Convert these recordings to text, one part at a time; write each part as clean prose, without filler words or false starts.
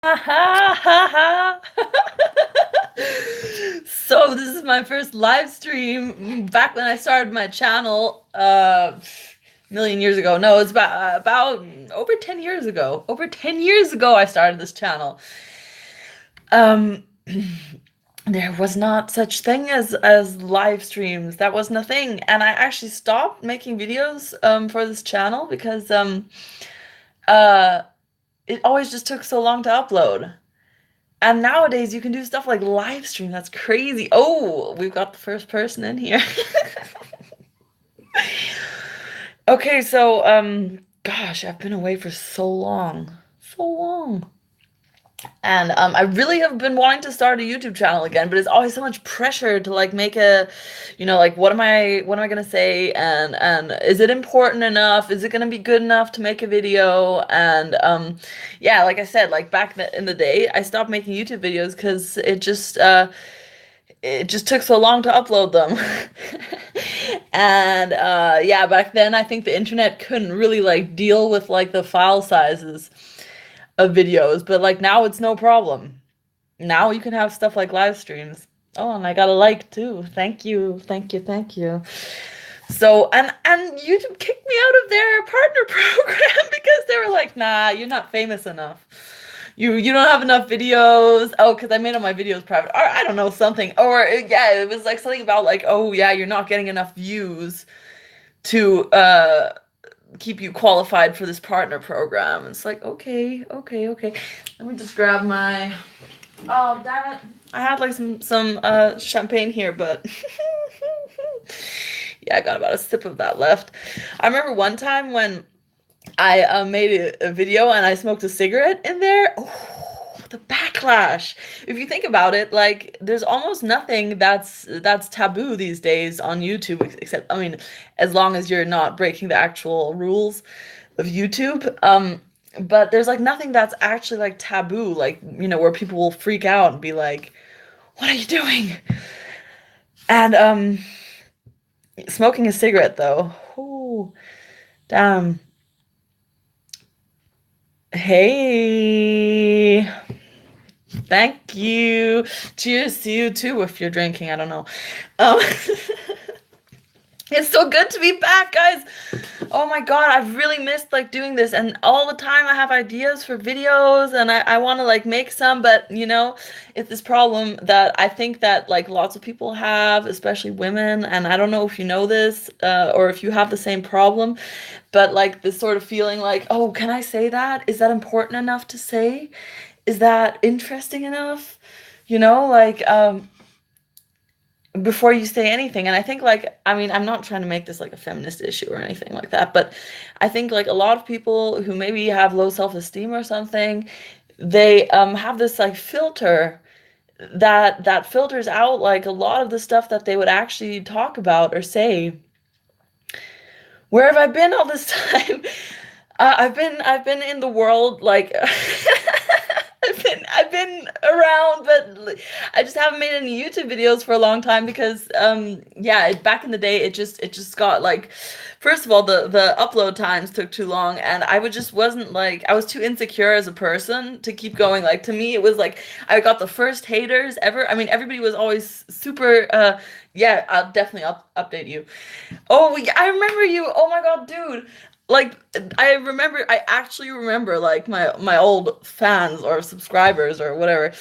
Ha ha ha ha. So this is my first live stream back when I started my channel a million years ago. No, it's about over 10 years ago. Over 10 years ago I started this channel. Um there was not such thing as live streams. That wasn't a thing. And I actually stopped making videos for this channel because uh it always just took so long to upload. And nowadays you can do stuff like live stream. That's crazy. Oh, we've got the first person in here. Okay, so gosh, I've been away for so long. So long. And I really have been wanting to start a YouTube channel again, but it's always so much pressure to like make a, like what am I gonna say, and is it important enough? Is it gonna be good enough to make a video? And yeah, like I said, like back in the day, I stopped making YouTube videos because it just took so long to upload them. And yeah, back then I think the internet couldn't really like deal with like the file sizes of videos, but like now it's no problem. Now you can have stuff like live streams. Oh, and I got a like too. Thank you. Thank you. Thank you. So, and YouTube kicked me out of their partner program because they were like, "Nah, you're not famous enough. You don't have enough videos." Oh, because I made all my videos private. Or I don't know, something. Or yeah, it was like something about like, "Oh yeah, you're not getting enough views to keep you qualified for this partner program." It's like, okay, okay, okay. Let me just grab my. Oh, damn it. I had like some champagne here, but yeah, I got about a sip of that left. I remember one time when I made a video and I smoked a cigarette in there. Oh, the backlash. If you think about it, like there's almost nothing that's taboo these days on YouTube, except I mean, as long as you're not breaking the actual rules of YouTube. But there's like nothing that's actually like taboo, like where people will freak out and be like, "What are you doing?" And smoking a cigarette though. Oh, damn. Hey. Thank you. Cheers to you too if you're drinking. I don't know. Um, it's so good to be back, guys. Oh my God, I've really missed like doing this, and all the time I have ideas for videos and I want to like make some, but it's this problem that I think that like lots of people have, especially women, and I don't know if you know this or if you have the same problem, but like this sort of feeling like, oh, can I say that? Is that important enough to say? Is that interesting enough? Like before you say anything. And I think like, I mean, I'm not trying to make this like a feminist issue or anything like that, but I think like a lot of people who maybe have low self-esteem or something, they have this like filter that filters out like a lot of the stuff that they would actually talk about or say. Where have I been all this time? I've been in the world like I've been around, but I just haven't made any YouTube videos for a long time because yeah, back in the day it just got like, first of all, the upload times took too long, and I would just wasn't like, I was too insecure as a person to keep going. Like to me it was like I got the first haters ever. I mean, everybody was always super yeah, I'll definitely update you. Oh, yeah, I remember you. Oh my God, dude. Like I actually remember like my old fans or subscribers or whatever.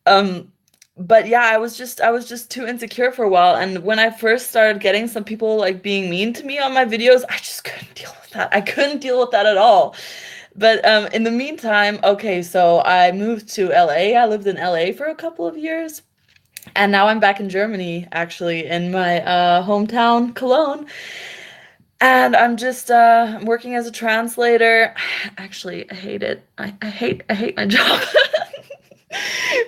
Um but yeah, I was just too insecure for a while, and when I first started getting some people like being mean to me on my videos, I just couldn't deal with that. I couldn't deal with that at all. But in the meantime, okay, so I moved to LA. I lived in LA for a couple of years. And now I'm back in Germany, actually, in my hometown, Cologne. And I'm just working as a translator. Actually, I hate it. I hate my job.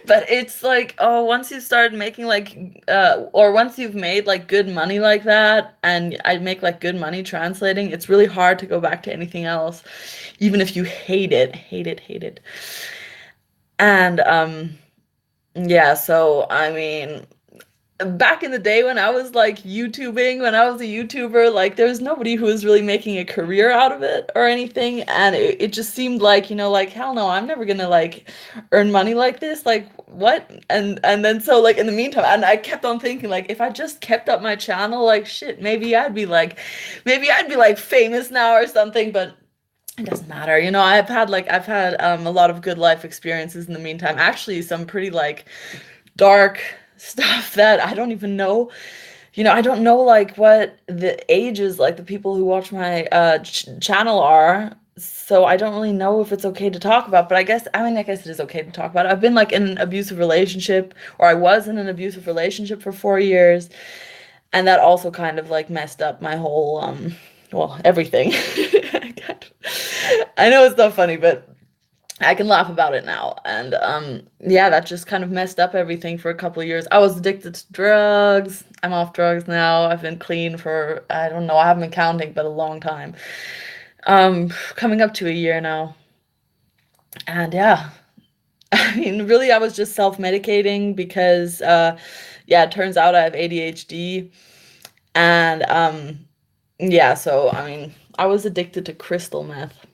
But it's like, oh, once you start making like or once you've made like good money like that, and I make like good money translating, it's really hard to go back to anything else, even if you hate it, hate it, hate it. And yeah, so I mean, back in the day when I was like YouTubing, when I was a YouTuber, like there was nobody who was really making a career out of it or anything. And it just seemed like, like, hell no, I'm never gonna like earn money like this. Like what? And then so like in the meantime, and I kept on thinking like if I just kept up my channel, like shit, maybe I'd be like famous now or something, but it doesn't matter. I've had a lot of good life experiences in the meantime. Actually, some pretty like dark stuff that I don't even know. I don't know like what the ages like the people who watch my channel are. So I don't really know if it's okay to talk about, but I guess it is okay to talk about. I've been like in an abusive relationship, or I was in an abusive relationship for 4 years, and that also kind of like messed up my whole well, everything. I know it's not funny, but I can laugh about it now. And yeah, that just kind of messed up everything for a couple of years. I was addicted to drugs. I'm off drugs now. I've been clean for, I don't know, I haven't been counting, but a long time. Coming up to a year now. And yeah, I mean, really, I was just self-medicating because yeah, it turns out I have ADHD. And yeah, so I mean, I was addicted to crystal meth.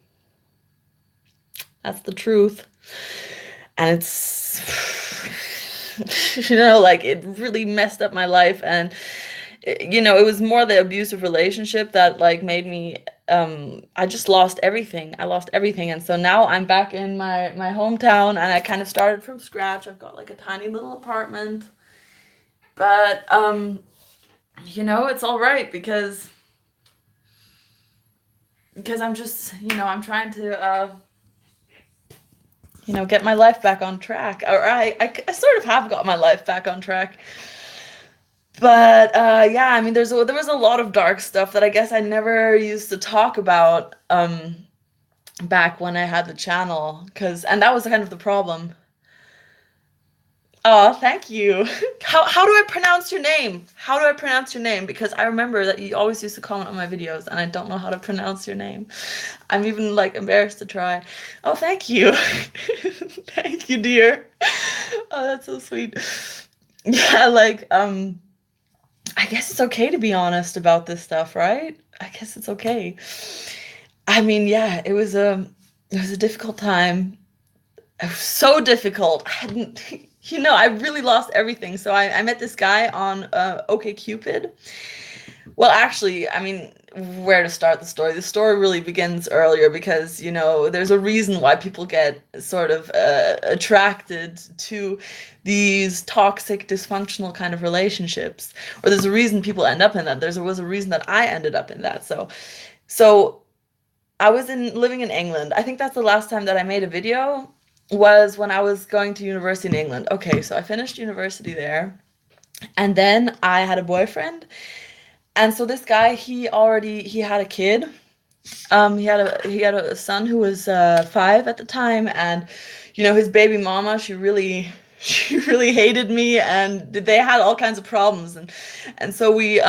That's the truth. And it's like it really messed up my life. And it was more the abusive relationship that like made me I just lost everything. I lost everything. And so now I'm back in my hometown, and I kind of started from scratch. I've got like a tiny little apartment. But it's all right because I'm just, I'm trying to get my life back on track. Or I sort of have got my life back on track. But yeah, I mean, there was a lot of dark stuff that I guess I never used to talk about back when I had the channel, and that was kind of the problem. Oh, thank you. How do I pronounce your name? How do I pronounce your name? Because I remember that you always used to comment on my videos, and I don't know how to pronounce your name. I'm even like embarrassed to try. Oh, thank you. Thank you, dear. Oh, that's so sweet. Yeah, like I guess it's okay to be honest about this stuff, right? I guess it's okay. I mean, yeah, it was a difficult time. It was so difficult. I hadn't, I really lost everything. So I met this guy on OkCupid. Well, actually, I mean, where to start the story? The story really begins earlier because, there's a reason why people get sort of attracted to these toxic, dysfunctional kind of relationships. Or there's a reason people end up in that. Was a reason that I ended up in that. So I was living in England. I think that's the last time that I made a video was when I was going to university in England. Okay, so I finished university there, and then I had a boyfriend. And so this guy, he had a kid. He had a son who was 5 at the time, and his baby mama, she really she really hated me, and they had all kinds of problems, and so we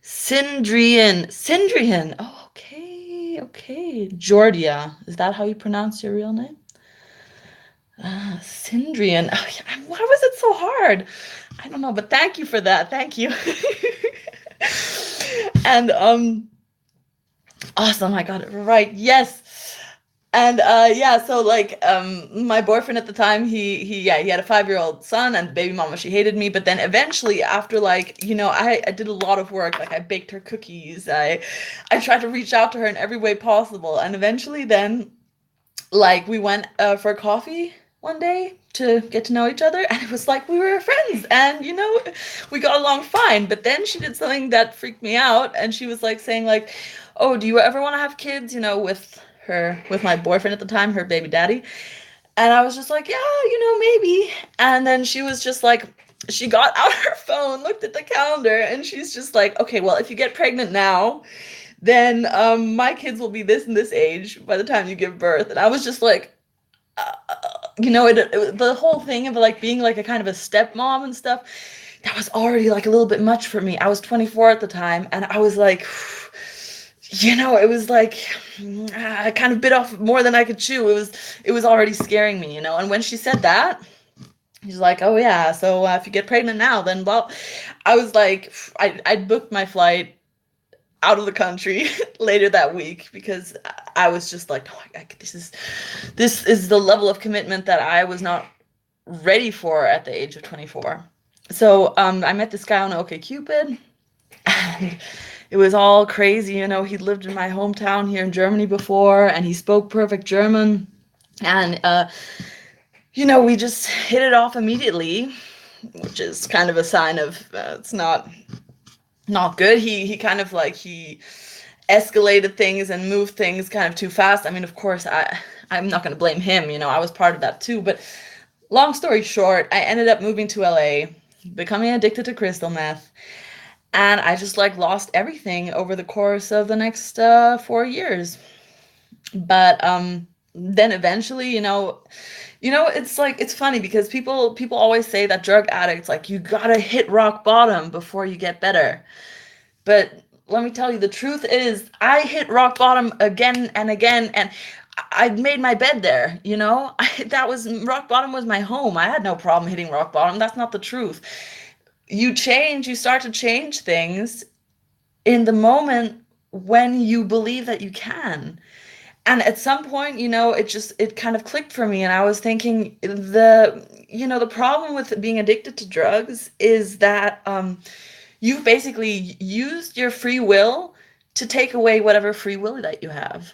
Sindrian. Oh, okay. Georgia. Is that how you pronounce your real name? Sindrian. Oh, yeah. Why was it so hard? I don't know, but thank you for that. Thank you. And awesome, I got it right. Yes. And yeah, so like my boyfriend at the time, he had a 5-year-old son, and baby mama, she hated me. But then eventually, after like, I did a lot of work. Like I baked her cookies. I tried to reach out to her in every way possible. And eventually then like we went for coffee one day to get to know each other, and it was like we were friends, and we got along fine. But then she did something that freaked me out, and she was like saying like, oh, do you ever want to have kids, with my boyfriend at the time, her baby daddy. And I was just like, yeah, maybe. And then she was just like, she got out her phone, looked at the calendar, and she's just like, okay, well, if you get pregnant now, then my kids will be this and this age by the time you give birth. And I was just like, the whole thing of like being like a kind of a stepmom and stuff, that was already like a little bit much for me. I was 24 at the time, and I was like, it was like I kind of bit off more than I could chew. It was already scaring me, And when she said that, He's like, oh yeah, so if you get pregnant now, then well, I was like, I booked my flight out of the country later that week because I was just like, oh, this is the level of commitment that I was not ready for at the age of 24. So I met this guy on OkCupid, and it was all crazy. You know, he lived in my hometown here in Germany before, and he spoke perfect German. And you know, we just hit it off immediately, which is kind of a sign of it's not good. He kind of like he escalated things and moved things kind of too fast. I mean, of course, I'm not going to blame him. You know, I was part of that too. But long story short, I ended up moving to LA, becoming addicted to crystal meth, and I just like lost everything over the course of the next 4 years. But then eventually, it's like it's funny because people always say that drug addicts like you gotta hit rock bottom before you get better. But let me tell you, the truth is, I hit rock bottom again and again, and I made my bed there. That was rock bottom was my home. I had no problem hitting rock bottom. That's not the truth. You start to change things in the moment when you believe that you can. And at some point, it kind of clicked for me, and I was thinking the problem with being addicted to drugs is that you've basically used your free will to take away whatever free will that you have.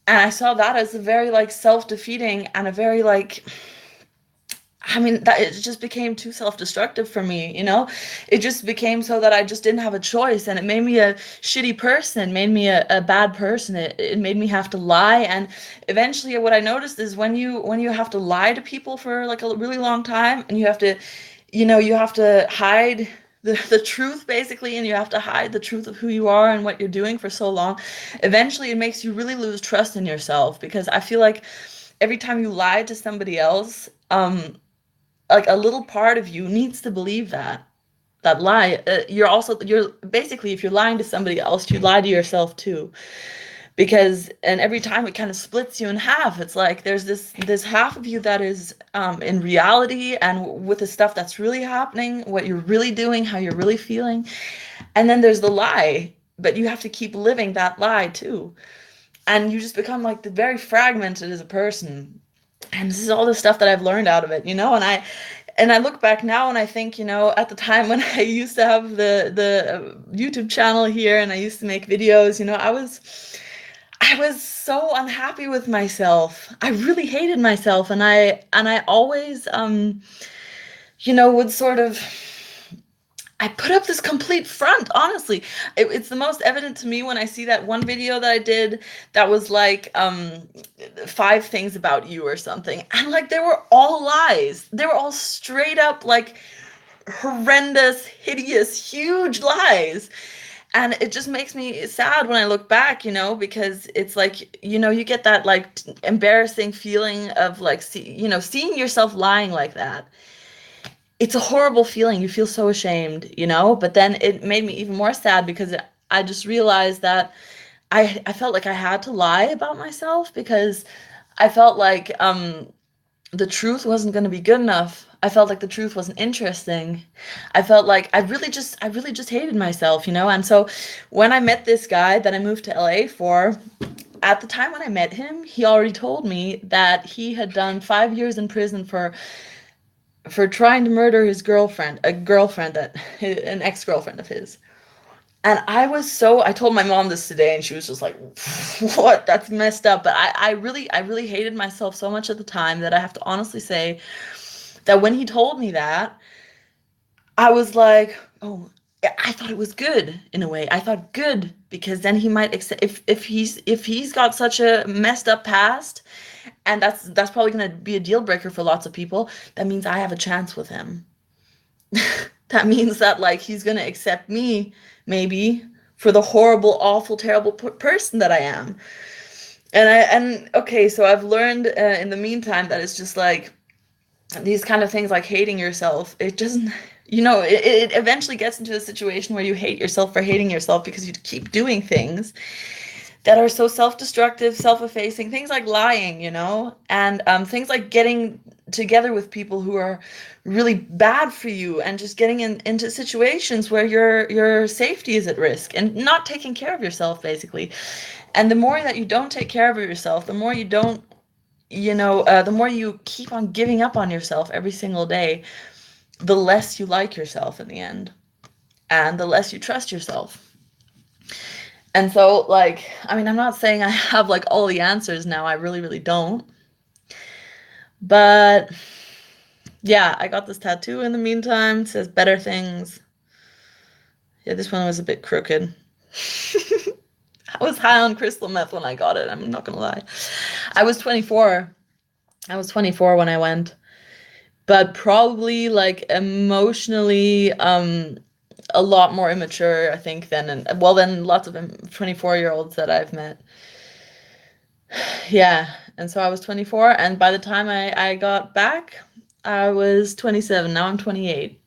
And I saw that as a very like self-defeating and a very like I mean, that it just became too self-destructive for me. It just became so that I just didn't have a choice, and it made me a shitty person, it made me a bad person. It made me have to lie, and eventually what I noticed is when you have to lie to people for like a really long time, and you have to hide the truth basically, and you have to hide the truth of who you are and what you're doing for so long, eventually it makes you really lose trust in yourself, because I feel like every time you lie to somebody else, like a little part of you needs to believe that lie. You're basically, if you're lying to somebody else, you lie to yourself too, because and every time it kind of splits you in half. It's like there's this half of you that is in reality and with the stuff that's really happening, what you're really doing, how you're really feeling, and then there's the lie, but you have to keep living that lie too, and you just become like the very fragmented as a person. And this is all the stuff that I've learned out of it, and I look back now and I think, at the time when I used to have the YouTube channel here and I used to make videos, I was so unhappy with myself. I really hated myself, and I always would sort of I put up this complete front, honestly. It's the most evident to me when I see that one video that I did that was like 5 things about you or something. And like they were all lies. They were all straight up like horrendous, hideous, huge lies. And it just makes me sad when I look back, because it's like, you get that like embarrassing feeling of like, seeing yourself lying like that. It's a horrible feeling. You feel so ashamed. But then it made me even more sad because I just realized that I felt like I had to lie about myself because I felt like the truth wasn't going to be good enough. I felt like the truth wasn't interesting. I felt like I really just hated myself. And so when I met this guy that I moved to LA for, at the time when I met him, he already told me that he had done 5 years in prison for trying to murder his girlfriend, an ex-girlfriend of his. And I told my mom this today, and she was just like, what? That's messed up. But I really hated myself so much at the time that I have to honestly say that when he told me that, I was like, oh, I thought it was good in a way. I thought good because then he might accept if he's got such a messed up past, and that's probably going to be a deal breaker for lots of people. That means I have a chance with him. That means that like he's going to accept me maybe for the horrible, awful, terrible person that I am. And okay, so I've learned in the meantime that it's just like these kind of things like hating yourself. It doesn't, it eventually gets into a situation where you hate yourself for hating yourself because you keep doing things that are so self-destructive, self-effacing, things like lying, and things like getting together with people who are really bad for you, and just getting into situations where your safety is at risk, and not taking care of yourself, basically. And the more that you don't take care of yourself, the more you don't, the more you keep on giving up on yourself every single day, the less you like yourself in the end, and the less you trust yourself. And so, like, I mean, I'm not saying I have like all the answers now. I really, really don't. But yeah, I got this tattoo in the meantime. It says better things. Yeah, this one was a bit crooked. I was high on crystal meth when I got it. I'm not gonna lie. I was 24. I was 24 when I went, but probably like emotionally, a lot more immature, I think, than lots of 24-year-olds that I've met. Yeah, and so I was 24, and by the time I got back, I was 27. Now I'm 28.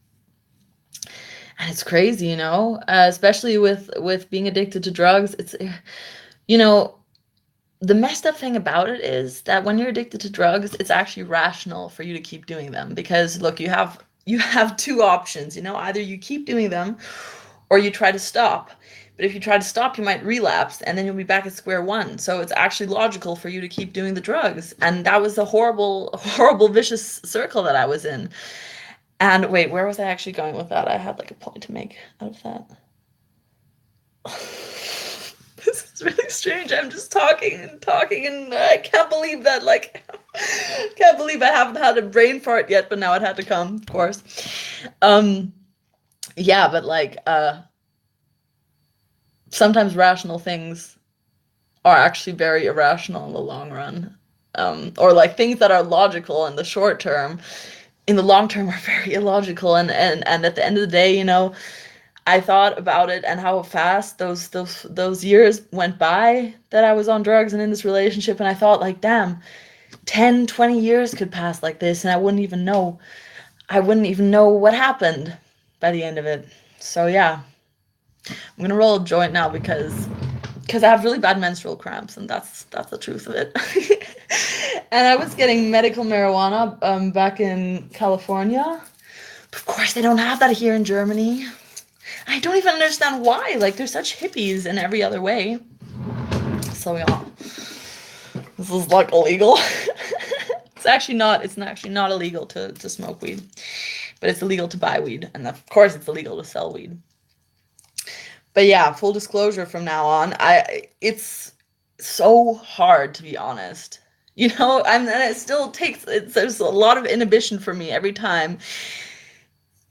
And it's crazy, especially with being addicted to drugs. It's, you know, the messed up thing about it is that when you're addicted to drugs, it's actually rational for you to keep doing them, because look, you have two options, either you keep doing them or you try to stop. But if you try to stop, you might relapse, and then you'll be back at square one. So it's actually logical for you to keep doing the drugs. And that was a horrible, horrible, vicious circle that I was in. And wait, where was I actually going with that? I had like a point to make out of that. This is really strange. I'm just talking and talking, and I can't believe that, like, can't believe I haven't had a brain fart yet, but now it had to come, of course. Yeah, but like, sometimes rational things are actually very irrational in the long run. Or like things that are logical in the short term, in the long term are very illogical. And at the end of the day, I thought about it and how fast those years went by that I was on drugs and in this relationship, and I thought, like, damn, 10, 20 years could pass like this, and I wouldn't even know what happened by the end of it. So yeah, I'm gonna roll a joint now because I have really bad menstrual cramps, and that's the truth of it. And I was getting medical marijuana back in California. But of course, they don't have that here in Germany. I don't even understand why. Like, they're such hippies in every other way. So yeah, this is like illegal. It's actually not illegal to smoke weed, but it's illegal to buy weed, and of course it's illegal to sell weed. But yeah, full disclosure from now on, it's so hard, to be honest. And it still there's a lot of inhibition for me every time,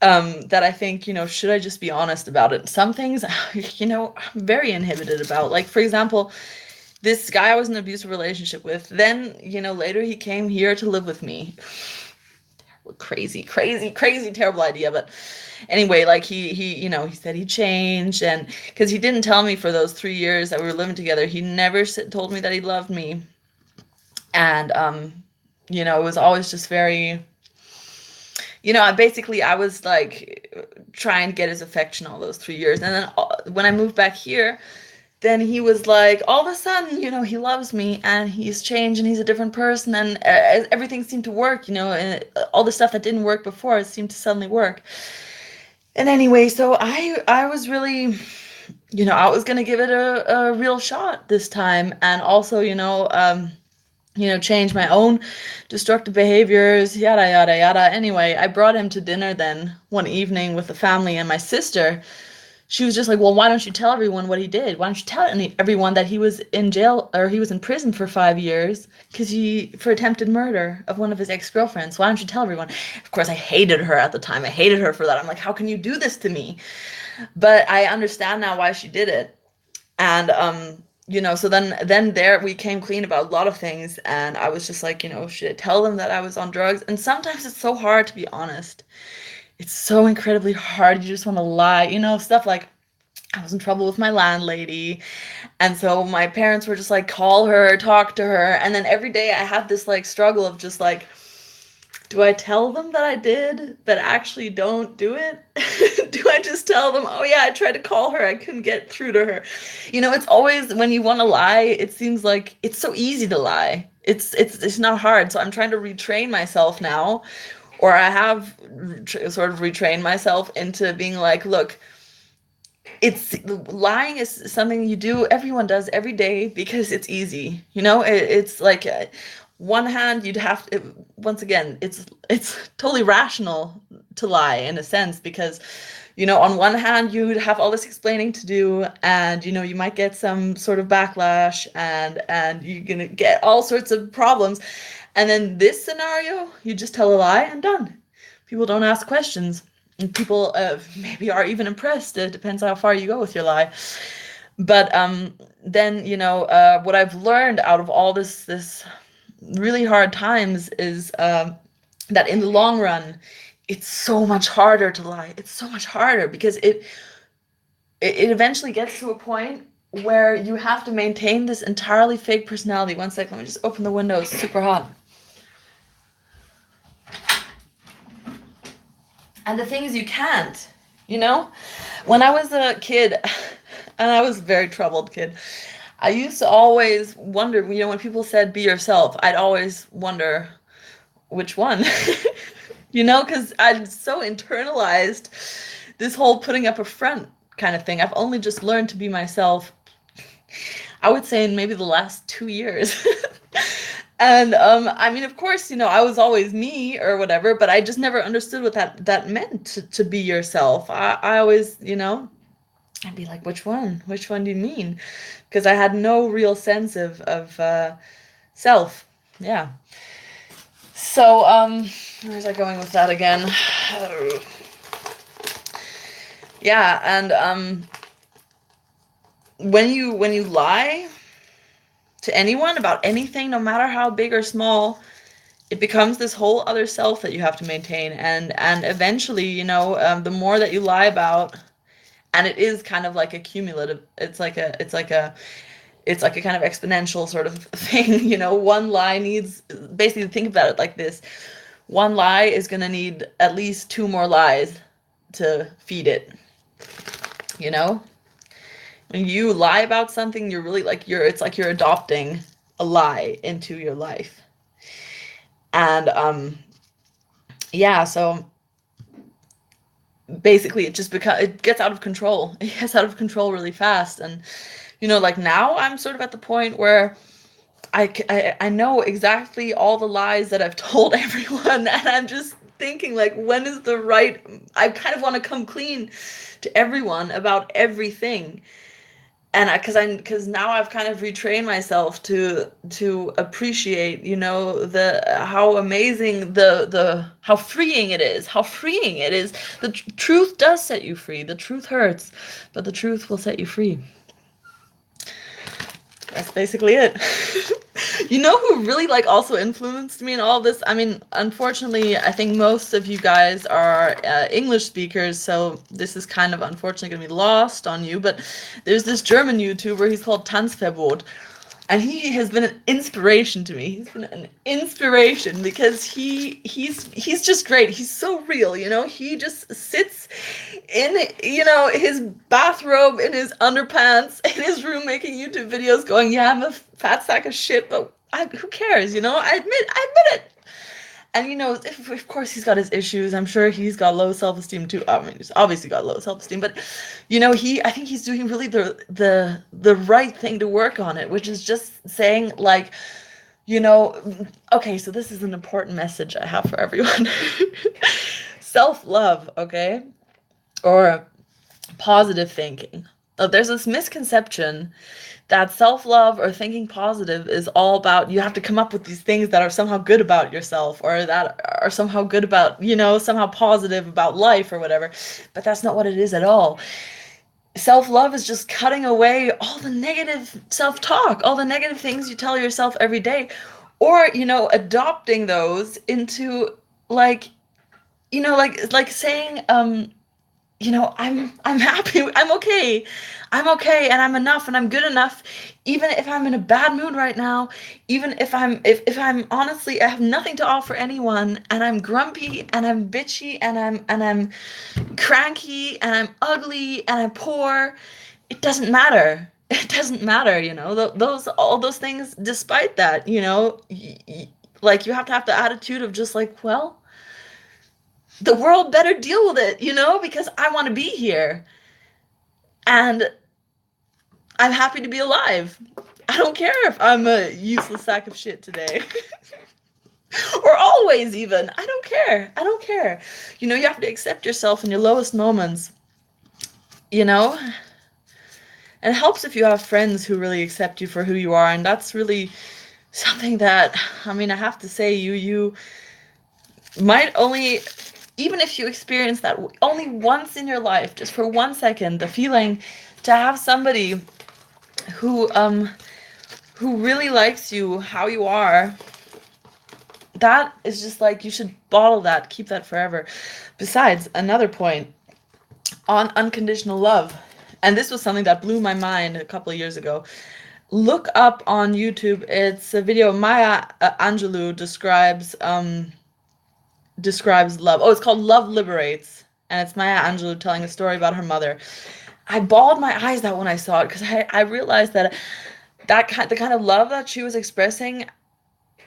that I think, should I just be honest about it? Some things, I'm very inhibited about. Like, for example, this guy I was in an abusive relationship with, then, later he came here to live with me. Crazy, terrible idea. But anyway, like, he said he changed, and because he didn't tell me for those 3 years that we were living together, he never told me that he loved me. And, it was always just very, I was like trying to get his affection all those 3 years. And then when I moved back here, then he was like, all of a sudden, he loves me, and he's changed, and he's a different person, and everything seemed to work, and all the stuff that didn't work before, it seemed to suddenly work. And anyway, so I was really, I was going to give it a real shot this time, and also, change my own destructive behaviors, yada, yada, yada. Anyway, I brought him to dinner then one evening with the family, and my sister, she was just like, well, why don't you tell everyone what he did? Why don't you tell everyone that he was in jail, or he was in prison for 5 years for attempted murder of one of his ex-girlfriends? Why don't you tell everyone? Of course, I hated her at the time. I hated her for that. I'm like, how can you do this to me? But I understand now why she did it. And, so then there we came clean about a lot of things, and I was just like, should I tell them that I was on drugs? And sometimes it's so hard to be honest. It's so incredibly hard. You just want to lie, stuff like, I was in trouble with my landlady, and so my parents were just like, call her, talk to her. And then every day I had this like struggle of just like, Do I tell them that I did, but actually don't do it? Do I just tell them, oh yeah, I tried to call her, I couldn't get through to her? It's always when you want to lie, it seems like it's so easy to lie. It's not hard. So I'm trying to retrain myself now, or I have sort of retrained myself into being like, look, it's lying is something you do, everyone does every day because it's easy. It's like one hand you'd have to, once again, it's totally rational to lie in a sense because on one hand you'd have all this explaining to do, and you might get some sort of backlash, and you're gonna get all sorts of problems. And then this scenario, you just tell a lie and done. People don't ask questions. And people maybe are even impressed. It depends how far you go with your lie. But then, what I've learned out of all this really hard times is that in the long run, it's so much harder to lie. It's so much harder because it eventually gets to a point where you have to maintain this entirely fake personality. One second, let me just open the window. It's super hot. And the thing is, you can't, When I was a kid, and I was a very troubled kid, I used to always wonder, when people said be yourself, I'd always wonder which one, because I'd so internalized this whole putting up a front kind of thing. I've only just learned to be myself, I would say, in maybe the last 2 years. And I mean, of course, I was always me or whatever, but I just never understood what that meant to be yourself. I always, I'd be like, which one? Which one do you mean? Because I had no real sense of self. Yeah. So where was I going with that again? Yeah, and when you lie to anyone about anything, no matter how big or small, it becomes this whole other self that you have to maintain. And eventually, the more that you lie about, and it is kind of like a cumulative, it's like a kind of exponential sort of thing. One lie needs, basically think about it like this: one lie is going to need at least 2 more lies to feed it. When you lie about something, you're really it's like you're adopting a lie into your life. And yeah, so basically it gets out of control. It gets out of control really fast. And like now I'm sort of at the point where I know exactly all the lies that I've told everyone, and I'm just thinking, like, when is the right, I kind of want to come clean to everyone about everything. And because now I've kind of retrained myself to appreciate, the how amazing the how freeing it is. The truth does set you free. The truth hurts, but the truth will set you free. That's basically it. Who really also influenced me in all this? I mean, unfortunately, I think most of you guys are English speakers, so this is kind of unfortunately going to be lost on you. But there's this German YouTuber, he's called Tanzverbot. And he has been an inspiration to me. He's been an inspiration because he's just great. He's so real, He just sits in, his bathrobe, in his underpants, in his room, making YouTube videos going, yeah, I'm a fat sack of shit, but who cares, I admit it. And, of course he's got his issues. I'm sure he's got low self-esteem too. I mean, he's obviously got low self-esteem, but, I think he's doing really the right thing to work on it, which is just saying, like, okay, so this is an important message I have for everyone. Self-love, okay? Or positive thinking. There's this misconception that self-love or thinking positive is all about, you have to come up with these things that are somehow good about yourself, or that are somehow good about, somehow positive about life or whatever. But that's not what it is at all. Self-love is just cutting away all the negative self-talk, all the negative things you tell yourself every day, or, adopting those into like saying, I'm happy. I'm okay. I'm okay and I'm enough and I'm good enough even if I'm in a bad mood right now, even if I'm honestly I have nothing to offer anyone and I'm grumpy and I'm bitchy and I'm cranky and I'm ugly and I'm poor. It doesn't matter. It doesn't matter, those all those things despite that, like you have to have the attitude of just like, well, the world better deal with it, because I want to be here and I'm happy to be alive. I don't care if I'm a useless sack of shit today. Or always, even. I don't care. I don't care. You have to accept yourself in your lowest moments, you know? And it helps if you have friends who really accept you for who you are, and that's really something that, I mean, I have to say, you might only, even if you experience that only once in your life, just for 1 second, the feeling to have somebody who really likes you how you are, that is just like, you should bottle that, keep that forever. Besides, another point on unconditional love, and this was something that blew my mind a couple of years ago. Look up on YouTube. It's a video. Maya Angelou describes love. Oh, it's called Love Liberates, and it's Maya Angelou telling a story about her mother. I bawled my eyes out when I saw it because I realized that the kind of love that she was expressing,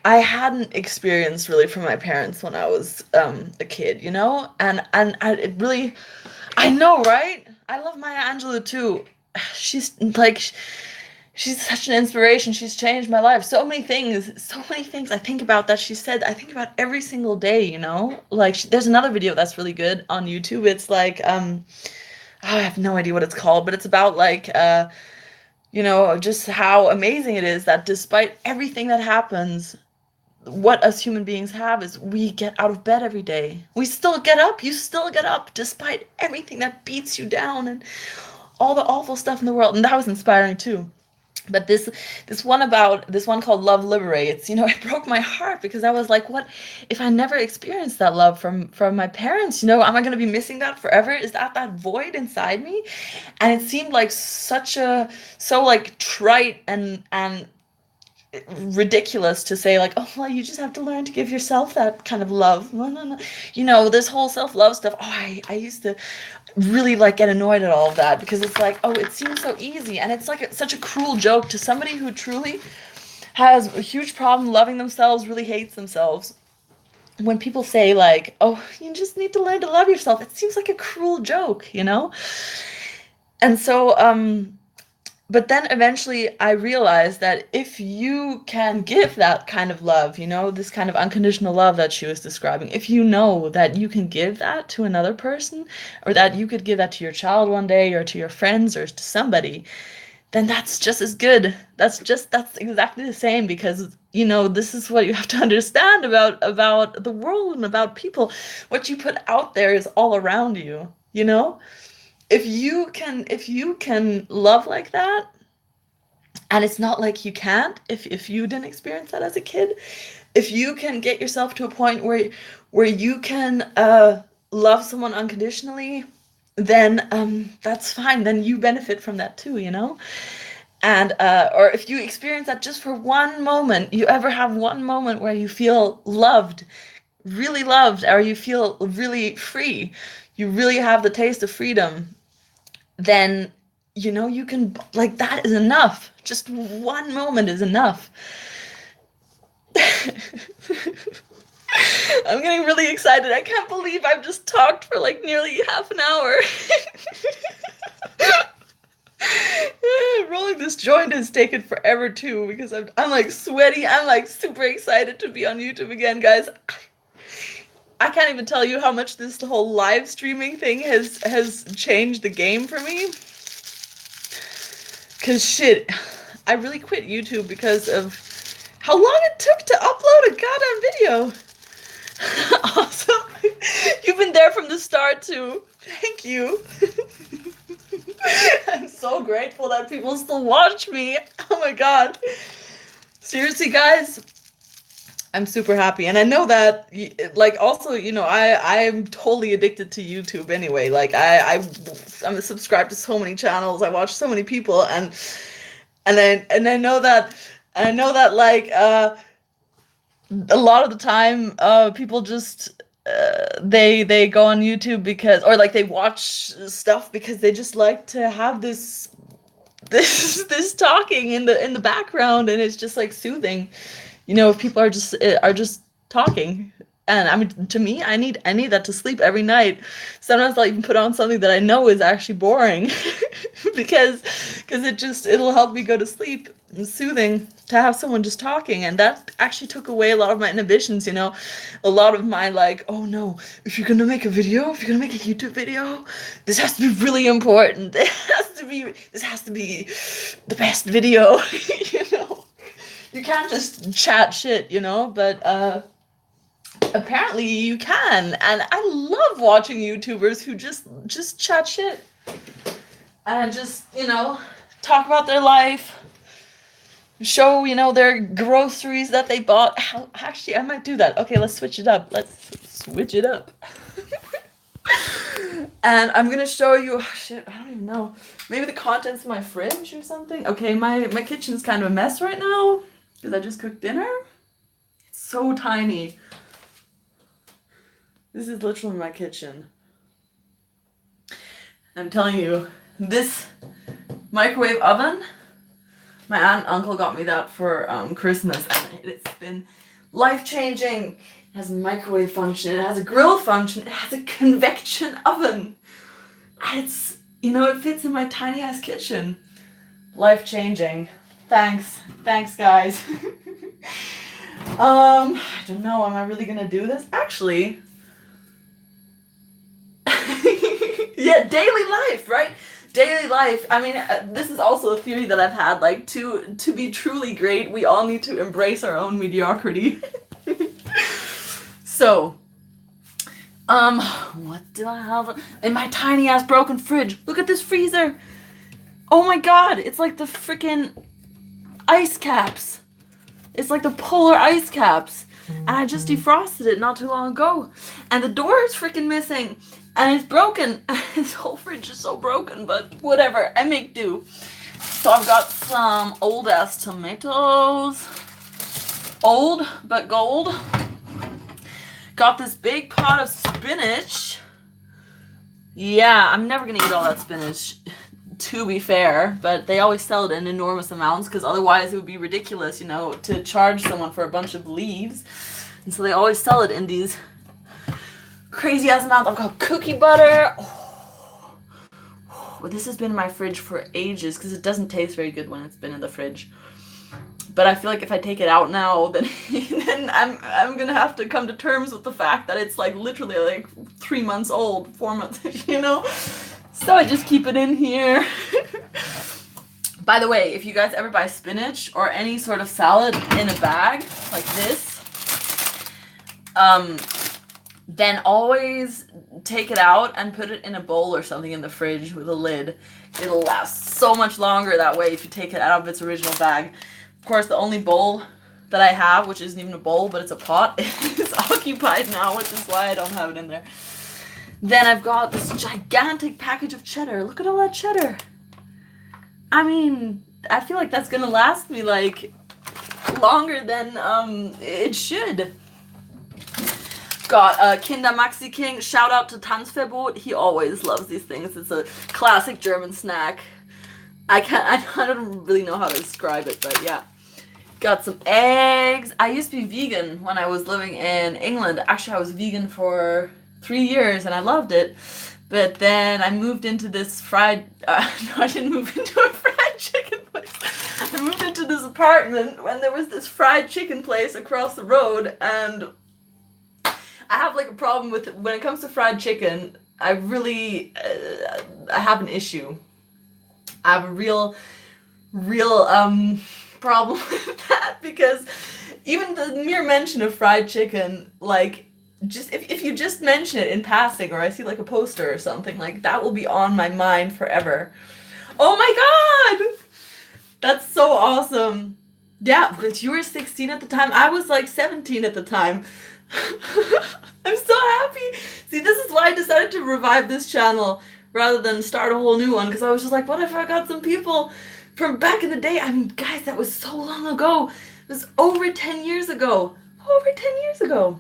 I hadn't experienced really from my parents when I was a kid, it really, I know, right? I love Maya Angelou too. She's like, she's such an inspiration. She's changed my life. So many things, so many things I think about that she said. I think about every single day, Like there's another video that's really good on YouTube. It's like I have no idea what it's called, but it's about like just how amazing it is that despite everything that happens, what us human beings have is we get out of bed every day. We still get up. You still get up despite everything that beats you down and all the awful stuff in the world. And that was inspiring too. But this one called Love Liberates, it broke my heart because I was like, what if I never experienced that love from my parents? Am I going to be missing that forever? Is that void inside me? And it seemed like so like trite and ridiculous to say like, oh well, you just have to learn to give yourself that kind of love. No, no, no. This whole self-love stuff. Oh, I used to really like get annoyed at all of that because it's like, oh, it seems so easy, and it's like such a cruel joke to somebody who truly has a huge problem loving themselves, really hates themselves. When people say like, oh, you just need to learn to love yourself, it seems like a cruel joke. And so but then eventually I realized that if you can give that kind of love, this kind of unconditional love that she was describing, if you know that you can give that to another person, or that you could give that to your child one day, or to your friends, or to somebody, then that's just as good. That's exactly the same, because, this is what you have to understand about the world and about people. What you put out there is all around you. If you can love like that, and it's not like you can't, if you didn't experience that as a kid, if you can get yourself to a point where you can love someone unconditionally, then that's fine. Then you benefit from that too. And or if you experience that just for one moment, you ever have one moment where you feel loved, really loved, or you feel really free, you really have the taste of freedom, then you can, like, that is enough. Just one moment is enough. I'm getting really excited. I can't believe I've just talked for like nearly half an hour. Rolling this joint has taken forever too, because I'm like sweaty. I'm like super excited to be on YouTube again, guys. I can't even tell you how much this whole live streaming thing has changed the game for me. Cause shit, I really quit YouTube because of how long it took to upload a goddamn video. Awesome. You've been there from the start too. Thank you. I'm so grateful that people still watch me. Oh my god. Seriously, guys, I'm super happy, and I know that, like, also, I'm totally addicted to YouTube anyway. Like, I'm subscribed to so many channels. I watch so many people, and I know that, like, a lot of the time, people just, they go on YouTube because, or like they watch stuff because they just like to have this talking in the background, and it's just like soothing. If people are just talking. And I mean, to me, I need that to sleep every night. Sometimes I'll even put on something that I know is actually boring, because it'll help me go to sleep. It's soothing to have someone just talking, and that actually took away a lot of my inhibitions. A lot of my, like, oh no, if you're gonna make a video, if you're gonna make a YouTube video, this has to be really important. This has to be the best video. you know you can't just chat shit, but apparently you can. And I love watching YouTubers who just chat shit and just, talk about their life, show, their groceries that they bought. Actually, I might do that. Okay, let's switch it up. And I'm gonna show you, oh, shit, I don't even know. Maybe the contents of my fridge or something. Okay, my kitchen's kind of a mess right now because I just cooked dinner. It's so tiny. This is literally my kitchen. I'm telling you, this microwave oven, my aunt and uncle got me that for Christmas, and it's been life-changing. It has a microwave function, it has a grill function, it has a convection oven. And it's, it fits in my tiny ass kitchen. Life-changing. Thanks, guys. I don't know, am I really gonna do this? Actually, yeah, daily life, right? Daily life. I mean, this is also a theory that I've had. Like, to be truly great, we all need to embrace our own mediocrity. So, what do I have in my tiny ass broken fridge? Look at this freezer. Oh my god, it's like the freaking ice caps. It's like the polar ice caps. And I just defrosted it not too long ago. And the door is freaking missing. And it's broken. This whole fridge is so broken, but whatever. I make do. So I've got some old ass tomatoes. Old, but gold. Got this big pot of spinach. Yeah, I'm never gonna eat all that spinach, to be fair, but they always sell it in enormous amounts because otherwise it would be ridiculous, to charge someone for a bunch of leaves. And so they always sell it in these crazy ass amounts. I've got cookie butter. Well, this has been in my fridge for ages because it doesn't taste very good when it's been in the fridge. But I feel like if I take it out now, then I'm gonna have to come to terms with the fact that it's like literally like 3 months old, 4 months, So I just keep it in here. By the way, if you guys ever buy spinach or any sort of salad in a bag like this, then always take it out and put it in a bowl or something in the fridge with a lid. It'll last so much longer that way if you take it out of its original bag. Of course, the only bowl that I have, which isn't even a bowl, but it's a pot, is occupied now, which is why I don't have it in there. Then I've got this gigantic package of cheddar. Look at all that cheddar. I mean, I feel like that's gonna last me like longer than it should. Got Kinder Maxi King. Shout out to Tanzverbot. He always loves these things. It's a classic German snack. I don't really know how to describe it, but yeah. Got some eggs. I used to be vegan when I was living in England. Actually, I was vegan for 3 years and I loved it. But then I moved into this no, I didn't move into a fried chicken place. I moved into this apartment when there was this fried chicken place across the road, and I have like a problem with, when it comes to fried chicken, I really, I have an issue. I have a real problem with that, because even the mere mention of fried chicken, like, just if you just mention it in passing, or I see like a poster or something, like, that will be on my mind forever. Oh my god! That's so awesome. Yeah, but you were 16 at the time. I was like 17 at the time. I'm so happy. See, this is why I decided to revive this channel rather than start a whole new one, because I was just like, what if I got some people from back in the day? I mean, guys, that was so long ago. It was over 10 years ago. Over 10 years ago.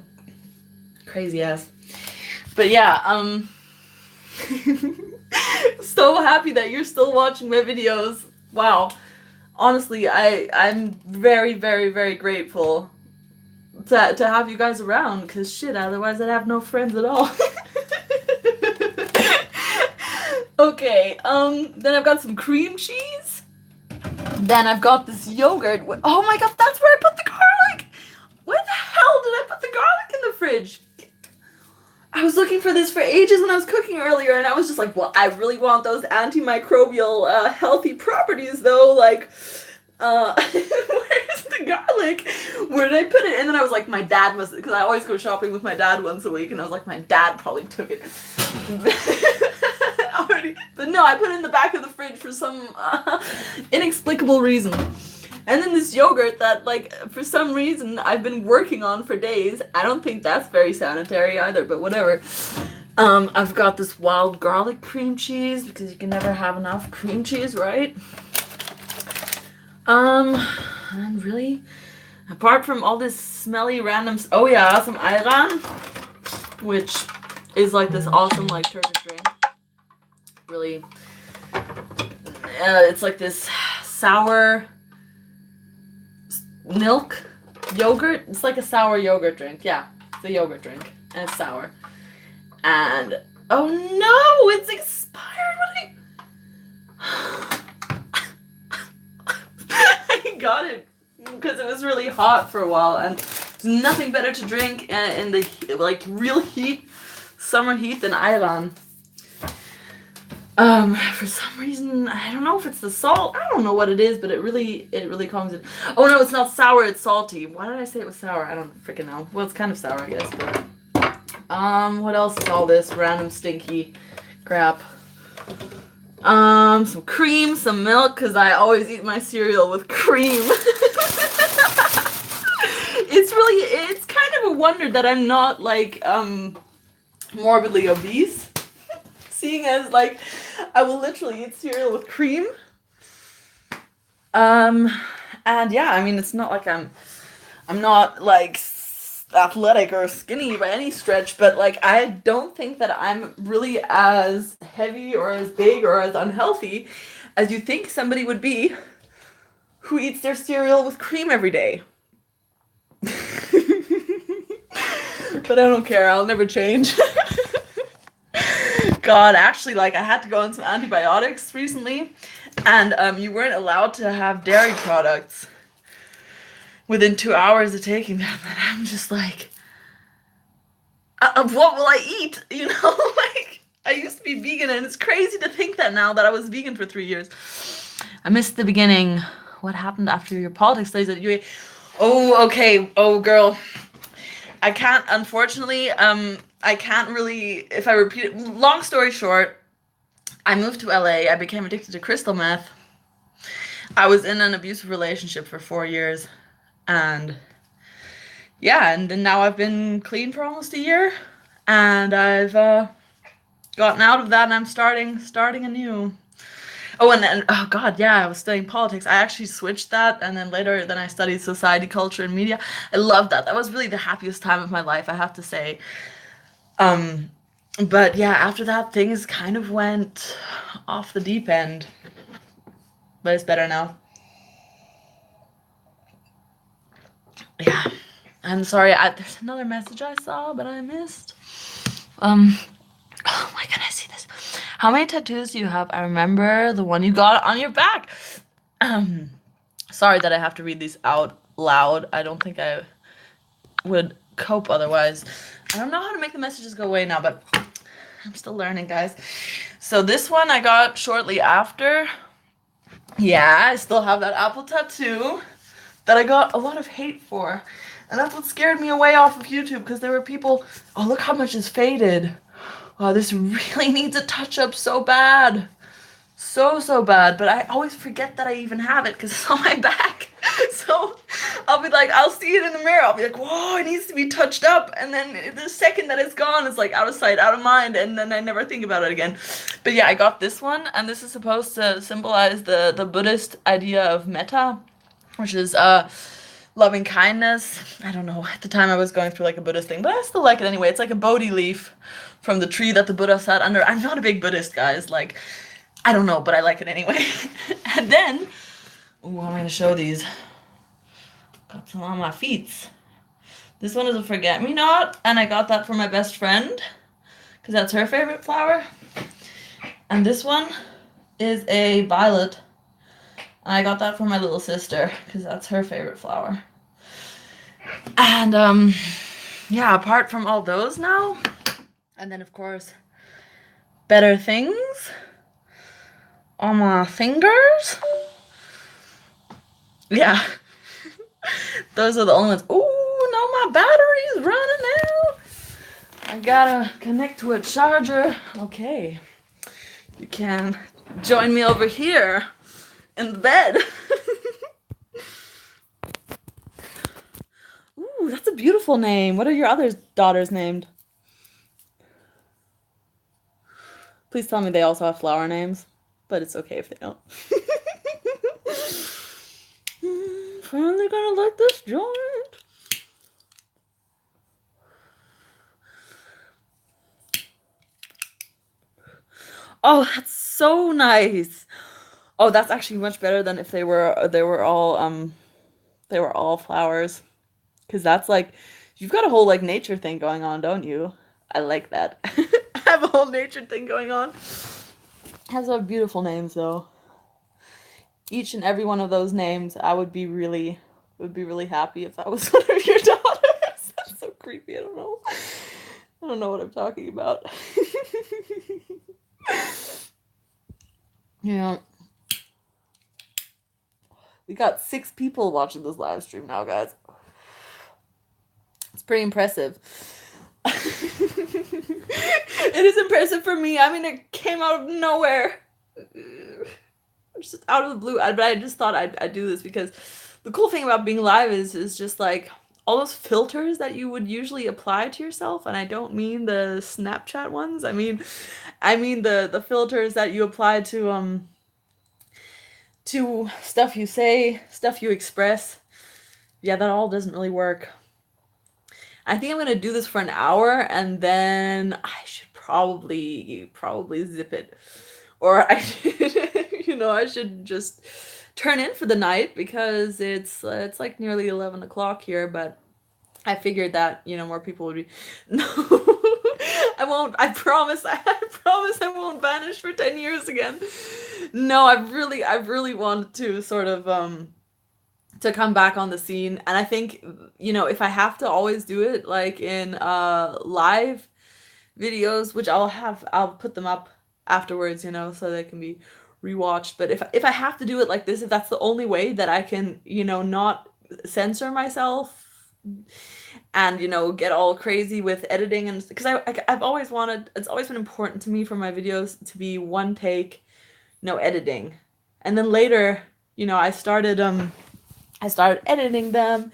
Crazy ass. But yeah, so happy that you're still watching my videos. Wow. Honestly, I'm very, very, very grateful to have you guys around, because shit, otherwise I'd have no friends at all. Okay, then I've got some cream cheese. Then I've got this yogurt. Oh my god, that's where I put the garlic! Where the hell did I put the garlic in the fridge? I was looking for this for ages when I was cooking earlier, and I was just like, well, I really want those antimicrobial, healthy properties, though. Like, where's the garlic? Where did I put it? And then I was like, my dad must, because I always go shopping with my dad once a week, and I was like, my dad probably took it. Already. But no, I put it in the back of the fridge for some inexplicable reason. And then this yogurt that, like, for some reason I've been working on for days. I don't think that's very sanitary either, but whatever. I've got this wild garlic cream cheese, because you can never have enough cream cheese, right? And really, apart from all this smelly random, oh yeah, some ayran, which is like this awesome, like, Turkish drink. Really, it's like this sour milk yogurt. It's like a sour yogurt drink. Yeah, it's a yogurt drink, and it's sour. And oh no, it's expired. I got it because it was really hot for a while, and there's nothing better to drink in the like real heat, summer heat, than ayran. For some reason, I don't know if it's the salt. I don't know what it is, but it really calms it. Oh no, it's not sour, it's salty. Why did I say it was sour? I don't freaking know. Well, it's kind of sour, I guess, but what else is all this random stinky crap? Some cream, some milk, because I always eat my cereal with cream. It's kind of a wonder that I'm not, like, morbidly obese. Seeing as, like, I will literally eat cereal with cream. And yeah, I mean, it's not like I'm not, like, athletic or skinny by any stretch, but, like, I don't think that I'm really as heavy or as big or as unhealthy as you think somebody would be who eats their cereal with cream every day. But I don't care, I'll never change. God, actually, like, I had to go on some antibiotics recently, and you weren't allowed to have dairy products within 2 hours of taking them, and I'm just like, what will I eat? You know, like, I used to be vegan, and it's crazy to think that now that I was vegan for 3 years. I missed the beginning. What happened after your politics studies at UA? Oh, okay. Oh, girl. I can't, unfortunately, I can't really, if I repeat it, long story short, I moved to LA, I became addicted to crystal meth. I was in an abusive relationship for 4 years, and yeah, and then now I've been clean for almost a year, and I've gotten out of that, and I'm starting anew. Oh, and then, oh god, yeah, I was studying politics. I actually switched that, and then later, then I studied society, culture, and media. I loved that. That was really the happiest time of my life, I have to say. But yeah, after that, things kind of went off the deep end. But it's better now. Yeah. I'm sorry, there's another message I saw, but I missed. Oh my god, I see this. How many tattoos do you have? I remember the one you got on your back. Sorry that I have to read these out loud. I don't think I would cope otherwise. I don't know how to make the messages go away now, but I'm still learning, guys. So this one I got shortly after. Yeah, I still have that apple tattoo that I got a lot of hate for. And that's what scared me away off of YouTube, because there were people, oh, look how much is faded. Oh, this really needs a touch-up so bad. so bad, but I always forget that I even have it because it's on my back. So I'll be like, I'll see it in the mirror. I'll be like, whoa, it needs to be touched up. And then the second that it's gone, it's like out of sight, out of mind. And then I never think about it again. But yeah, I got this one. And this is supposed to symbolize the Buddhist idea of metta, which is loving kindness. I don't know. At the time I was going through like a Buddhist thing, but I still like it anyway. It's like a Bodhi leaf from the tree that the Buddha sat under. I'm not a big Buddhist, guys. Like, I don't know, but I like it anyway. And then, ooh, I'm gonna show these. Got some on my feet. This one is a forget-me-not, and I got that for my best friend, because that's her favorite flower. And this one is a violet. And I got that for my little sister, because that's her favorite flower. And, yeah, apart from all those now, and then, of course, better things on my fingers. Yeah. Those are the only ones. Ooh, no, my battery's running out. I gotta connect to a charger. Okay. You can join me over here in the bed. Ooh, that's a beautiful name. What are your other daughters named? Please tell me they also have flower names, but it's okay if they don't. Finally gonna light this joint. Oh, that's so nice. Oh, that's actually much better than if they were all flowers. Because that's like you've got a whole like nature thing going on, don't you? I like that. I have a whole nature thing going on. Has a beautiful names though. Each and every one of those names, I would be really happy if that was one of your daughters. That's so creepy. I don't know. I don't know what I'm talking about. Yeah. We got 6 people watching this live stream now, guys. It's pretty impressive. It is impressive for me. I mean, it came out of nowhere. Just out of the blue. But I just thought I'd do this because the cool thing about being live is just like all those filters that you would usually apply to yourself, and I don't mean the Snapchat ones. I mean the filters that you apply to stuff you say, stuff you express. Yeah, that all doesn't really work. I think I'm gonna do this for an hour, and then I should probably zip it, or I should, I should just turn in for the night because it's like nearly 11 o'clock here. But I figured that more people would be. No, I won't. I promise. I promise I won't vanish for 10 years again. No, I've really wanted to sort of to come back on the scene, and I think if I have to always do it like in live videos, which I'll put them up afterwards, so they can be rewatched. But if I have to do it like this, if that's the only way that I can not censor myself and get all crazy with editing, and because I've always wanted, it's always been important to me for my videos to be one take, no editing. And then later I started editing them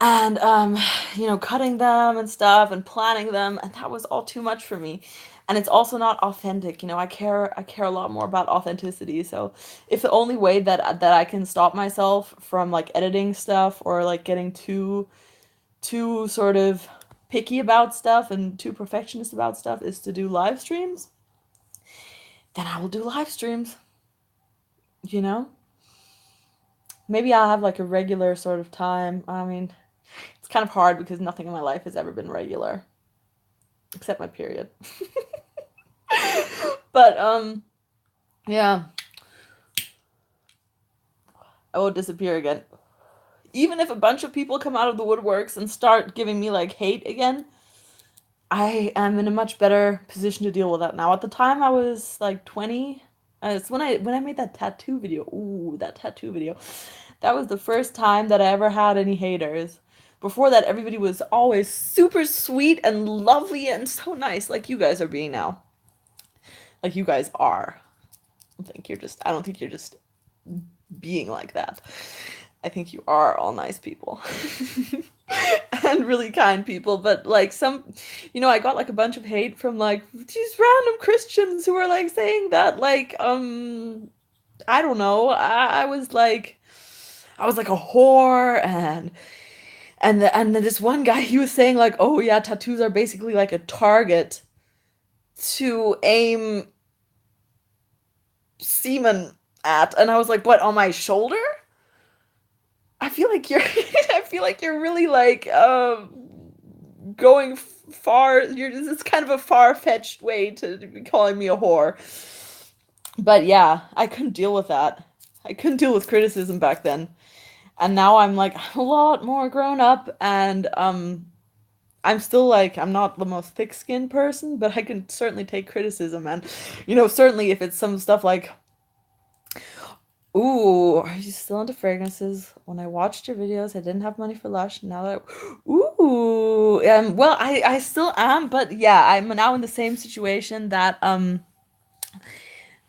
and cutting them and stuff and planning them, and that was all too much for me. And it's also not authentic. I care a lot more about authenticity. So if the only way that I can stop myself from like editing stuff or like getting too sort of picky about stuff and too perfectionist about stuff is to do live streams, then I will do live streams. Maybe I'll have like a regular sort of time. I mean, it's kind of hard because nothing in my life has ever been regular except my period. But yeah, I won't disappear again. Even if a bunch of people come out of the woodworks and start giving me like hate again, I am in a much better position to deal with that now. At the time I was like 20. It's when I made that tattoo video. Ooh, that tattoo video. That was the first time that I ever had any haters. Before that, everybody was always super sweet and lovely and so nice, like you guys are being now. Like you guys are. I don't think you're just being like that. I think you are all nice people. And really kind people, but like I got like a bunch of hate from like these random Christians who were like saying that like I don't know. I was like a whore, and then this one guy, he was saying like, oh yeah, tattoos are basically like a target to aim semen at, and I was like, what, on my shoulder? I feel like you're I feel like you're really like going far. It's kind of a far-fetched way to be calling me a whore. But yeah, I couldn't deal with that. I couldn't deal with criticism back then. And now I'm like a lot more grown up, and I'm still like I'm not the most thick-skinned person, but I can certainly take criticism. And certainly if it's some stuff like, ooh, are you still into fragrances? When I watched your videos, I didn't have money for Lush. Now that, ooh, well, I still am, but yeah, I'm now in the same situation that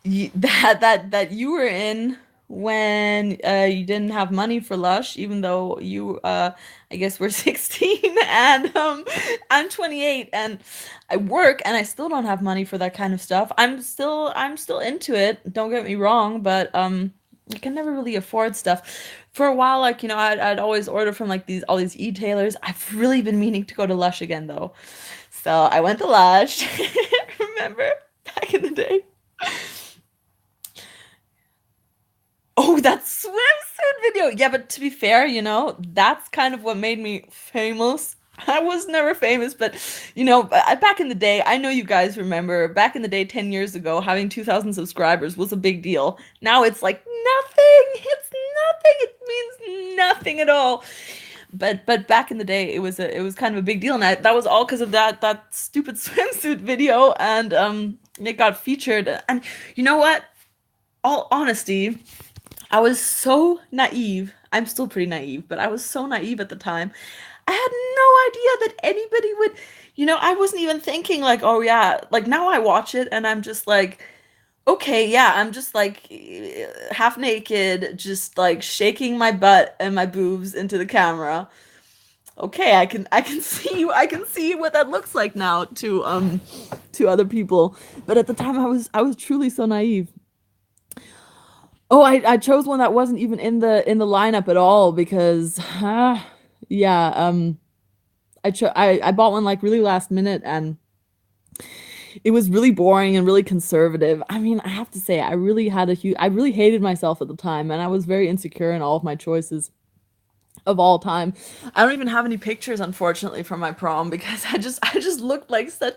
that you were in when you didn't have money for Lush, even though you I guess we're 16, and I'm 28, and I work and I still don't have money for that kind of stuff. I'm still into it, don't get me wrong, but I can never really afford stuff. For a while, like, I'd always order from like these all these e-tailers. I've really been meaning to go to Lush again though. So I went to Lush. Remember back in the day? Oh, that swimsuit video. Yeah, but to be fair, that's kind of what made me famous. I was never famous, but back in the day, I know you guys remember, back in the day, 10 years ago, having 2,000 subscribers was a big deal. Now it's like nothing. It's nothing. It means nothing at all. But back in the day, it was kind of a big deal, and that was all because of that stupid swimsuit video, and it got featured. And you know what? All honesty, I was so naive. I'm still pretty naive, but I was so naive at the time. I had no idea that anybody would, I wasn't even thinking like, oh yeah, like now I watch it and I'm just like, okay, yeah, I'm just like half naked, just like shaking my butt and my boobs into the camera. Okay, I can see what that looks like now to other people. But at the time I was truly so naive. Oh, I chose one that wasn't even in the lineup at all because yeah, I bought one like really last minute, and it was really boring and really conservative. I mean, I have to say I really hated myself at the time, and I was very insecure in all of my choices of all time. I don't even have any pictures, unfortunately, from my prom because I just looked like such.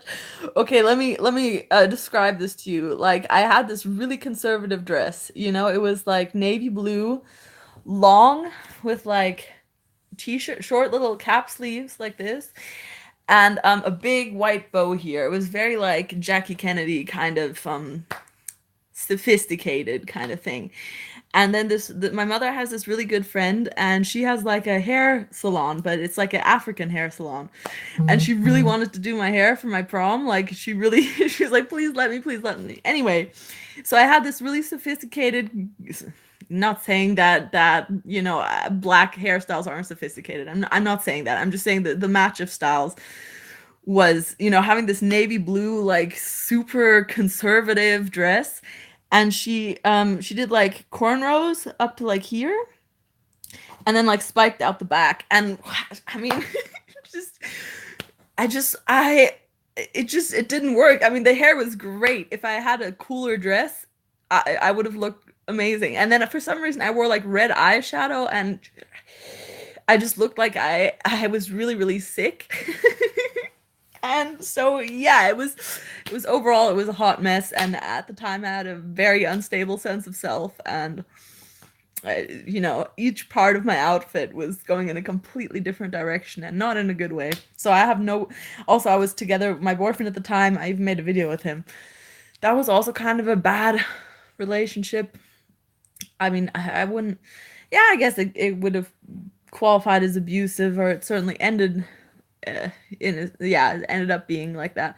Okay, let me describe this to you. Like, I had this really conservative dress. It was like navy blue, long, with like t-shirt, short little cap sleeves like this, and a big white bow here. It was very like Jackie Kennedy kind of sophisticated kind of thing. And then my mother has this really good friend, and she has like a hair salon, but it's like an African hair salon. And she really wanted to do my hair for my prom. Like, she really, she was like, please let me, please let me. Anyway, so I had this really sophisticated, not saying that black hairstyles aren't sophisticated. I'm not saying that. I'm just saying that the match of styles was, having this navy blue, like super conservative dress. And she did like cornrows up to like here, and then like spiked out the back. And I mean, just I just I it didn't work. I mean, the hair was great. If I had a cooler dress, I would have looked amazing. And then for some reason I wore like red eyeshadow, and I just looked like I was really, really sick. And so yeah, it was overall, it was a hot mess, and at the time I had a very unstable sense of self, and each part of my outfit was going in a completely different direction, and not in a good way. So I have no. Also, I was together with my boyfriend at the time. I even made a video with him. That was also kind of a bad relationship. I mean, I wouldn't. Yeah, I guess it would have qualified as abusive, or it certainly ended yeah, it ended up being like that.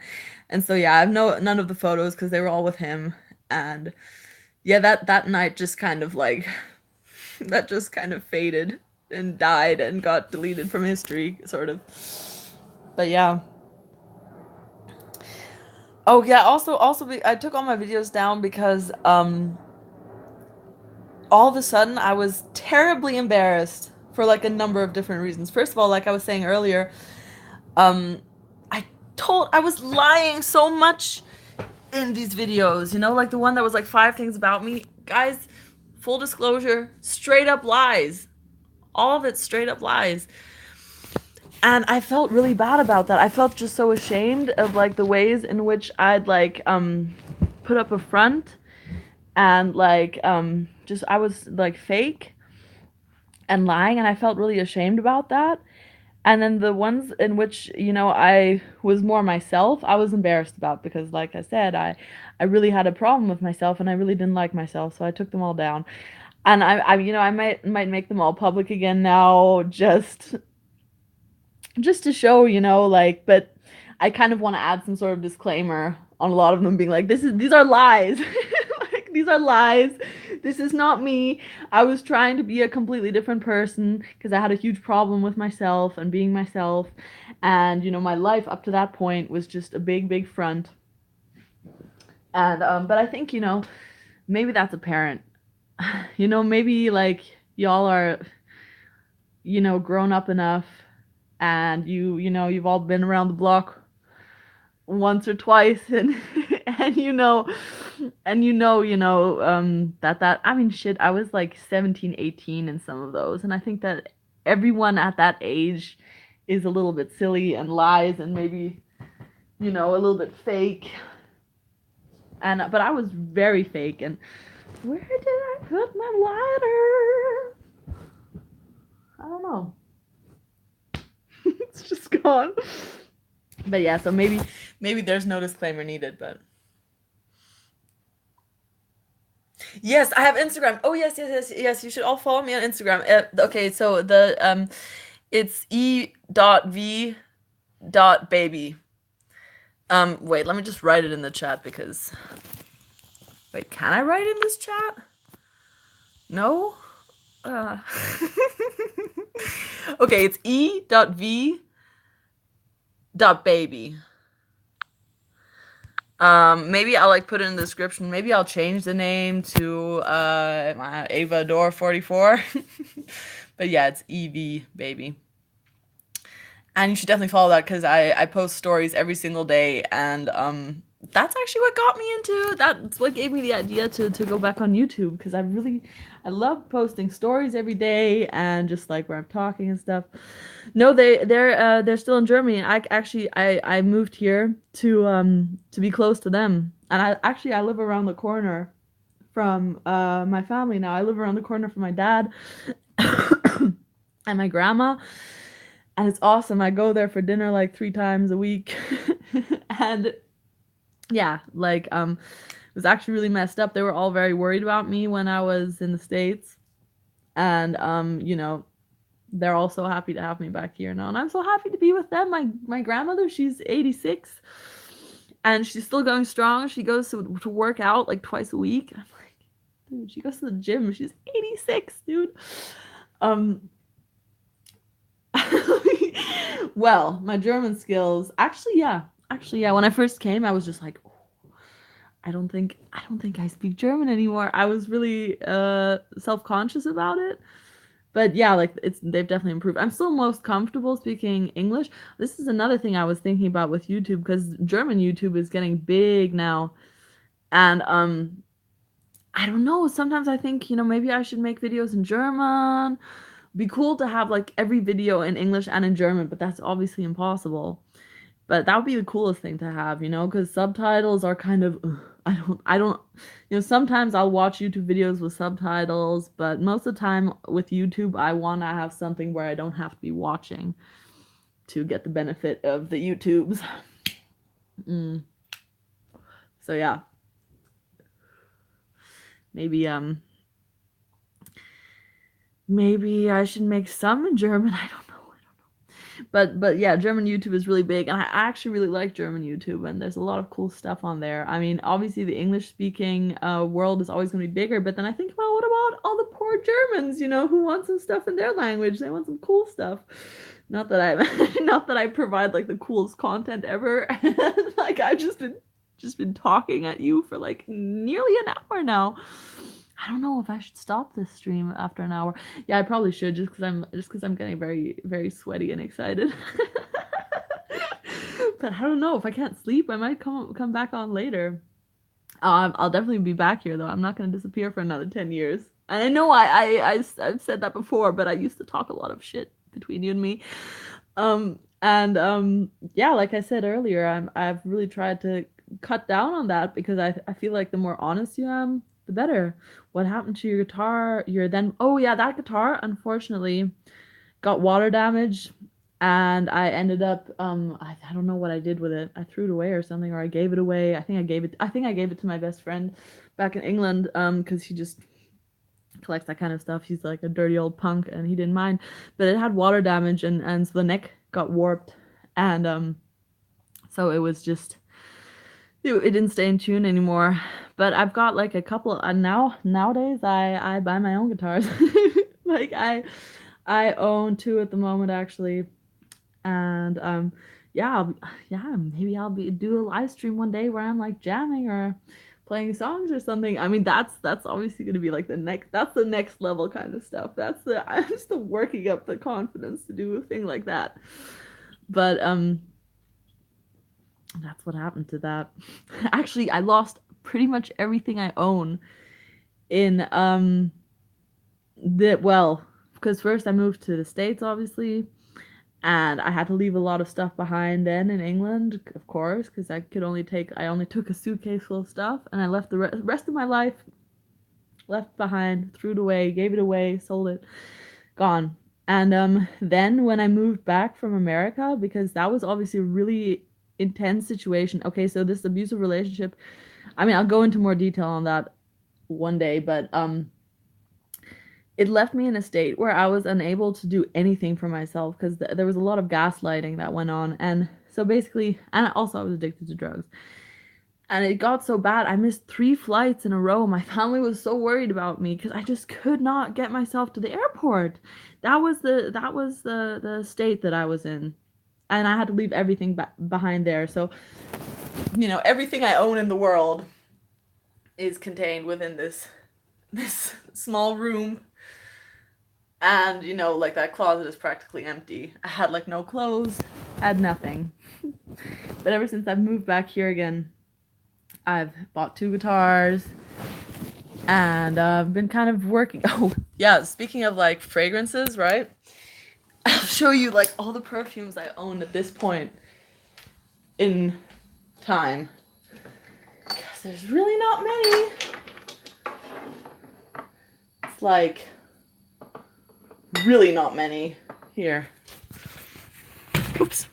And so yeah, I have none of the photos because they were all with him. And yeah, that night just kind of like that just kind of faded and died and got deleted from history, sort of. But yeah. Oh yeah, I took all my videos down because all of a sudden I was terribly embarrassed for like a number of different reasons. First of all, like I was saying earlier, um I I was lying so much in these videos, you know, like the one that was like 5 things about me. Guys, full disclosure, straight up lies. All of it straight up lies. And I felt really bad about that. I felt just so ashamed of like the ways in which I'd like put up a front and like just I was like fake and lying, and I felt really ashamed about that. And then the ones in which, you know, I was more myself, I was embarrassed about because like I said, I really had a problem with myself and I really didn't like myself, so I took them all down. And you know, I might make them all public again now, just to show, you know, like, but I kind of want to add some sort of disclaimer on a lot of them being like, these are lies. Like, these are lies. This is not me. I was trying to be a completely different person because I had a huge problem with myself and being myself. And, you know, my life up to that point was just a big, big front. And, but I think, you know, maybe that's apparent. You know, maybe like y'all are, you know, grown up enough and you know, you've all been around the block once or twice and and that I mean shit, I was like 17, 18 in some of those, and I think that everyone at that age is a little bit silly and lies and maybe, you know, a little bit fake. And but I was very fake. And where did I put my lighter? I don't know. It's just gone. But yeah, so maybe there's no disclaimer needed, but yes, I have Instagram. Oh yes, yes, yes, yes. You should all follow me on Instagram. Okay, so it's e.v.baby. Wait, let me just write it in the chat because wait, can I write in this chat? No. Uh... Okay, it's e.v.baby. Maybe I'll like put it in the description. Maybe I'll change the name to Ava Door 44. But yeah, it's EV baby. And you should definitely follow that because I post stories every single day, and that's actually what got me into that's what gave me the idea to go back on YouTube, because I love posting stories every day and just like where I'm talking and stuff. No, they're still in Germany. I moved here to be close to them. And I live around the corner from my family now. I live around the corner from my dad and my grandma, and it's awesome. I go there for dinner like 3 times a week. And yeah, like it was actually really messed up. They were all very worried about me when I was in the States. And you know, they're all so happy to have me back here now, and I'm so happy to be with them. My grandmother, she's 86, and she's still going strong. She goes to work out like twice a week. And I'm like, dude, she goes to the gym. She's 86, dude. Um, well, my German skills, actually, yeah. When I first came, I was just like, oh, I don't think I speak German anymore. I was really self-conscious about it. But yeah, like they've definitely improved. I'm still most comfortable speaking English. This is another thing I was thinking about with YouTube, because German YouTube is getting big now. And I don't know, sometimes I think, you know, maybe I should make videos in German. Be cool to have like every video in English and in German, but that's obviously impossible. But that would be the coolest thing to have, you know, because subtitles are kind of, ugh, I don't, you know, sometimes I'll watch YouTube videos with subtitles, but most of the time with YouTube, I want to have something where I don't have to be watching to get the benefit of the YouTubes. Mm. So yeah, maybe, maybe I should make some in German. I don't know. But yeah, German YouTube is really big, and I actually really like German YouTube, and there's a lot of cool stuff on there. I mean, obviously the English speaking world is always going to be bigger, but then I think about what about all the poor Germans, who want some stuff in their language? They want some cool stuff. Not that I not that I provide like the coolest content ever. Like I've just been talking at you for like nearly an hour now. I don't know if I should stop this stream after an hour. Yeah, I probably should just because I'm getting very very sweaty and excited. But I don't know if I can't sleep. I might come back on later. I'll definitely be back here though. I'm not gonna disappear for another 10 years. And I know I've said that before, but I used to talk a lot of shit between you and me. And yeah, like I said earlier, I've really tried to cut down on that because I feel like the more honest you am, the better. What happened to your guitar? Oh yeah, that guitar unfortunately got water damage, and I ended up I don't know what I did with it. I threw it away or something, or I gave it away. I think I gave it to my best friend back in England, because he just collects that kind of stuff. He's like a dirty old punk and he didn't mind. But it had water damage, and so the neck got warped, and so it was just it didn't stay in tune anymore. But I've got like a couple, and nowadays I buy my own guitars. Like I own two at the moment actually. And yeah, yeah, maybe I'll be do a live stream one day where I'm like jamming or playing songs or something. I mean, that's obviously going to be like the next level kind of stuff. I'm still working up the confidence to do a thing like that. But that's what happened to that. Actually, I lost pretty much everything I own in because first I moved to the States, obviously, and I had to leave a lot of stuff behind then in England, of course, because I only took a suitcase full of stuff, and I left the rest of my life left behind, threw it away, gave it away, sold it, gone. And then when I moved back from America, because that was obviously a really intense situation. Okay, so this abusive relationship, I mean, I'll go into more detail on that one day, but it left me in a state where I was unable to do anything for myself because there was a lot of gaslighting that went on. And so basically, and also I was addicted to drugs. And it got so bad, I missed 3 flights in a row. My family was so worried about me because I just could not get myself to the airport. That was the state that I was in. And I had to leave everything behind there. So, everything I own in the world is contained within this small room. And like that closet is practically empty. I had like no clothes, I had nothing. But ever since I've moved back here again, I've bought 2 guitars, and I've been kind of working. Oh, yeah, speaking of like fragrances, right? I'll show you like all the perfumes I own at this point in time. Because there's really not many. It's like really not many. Here. Oops.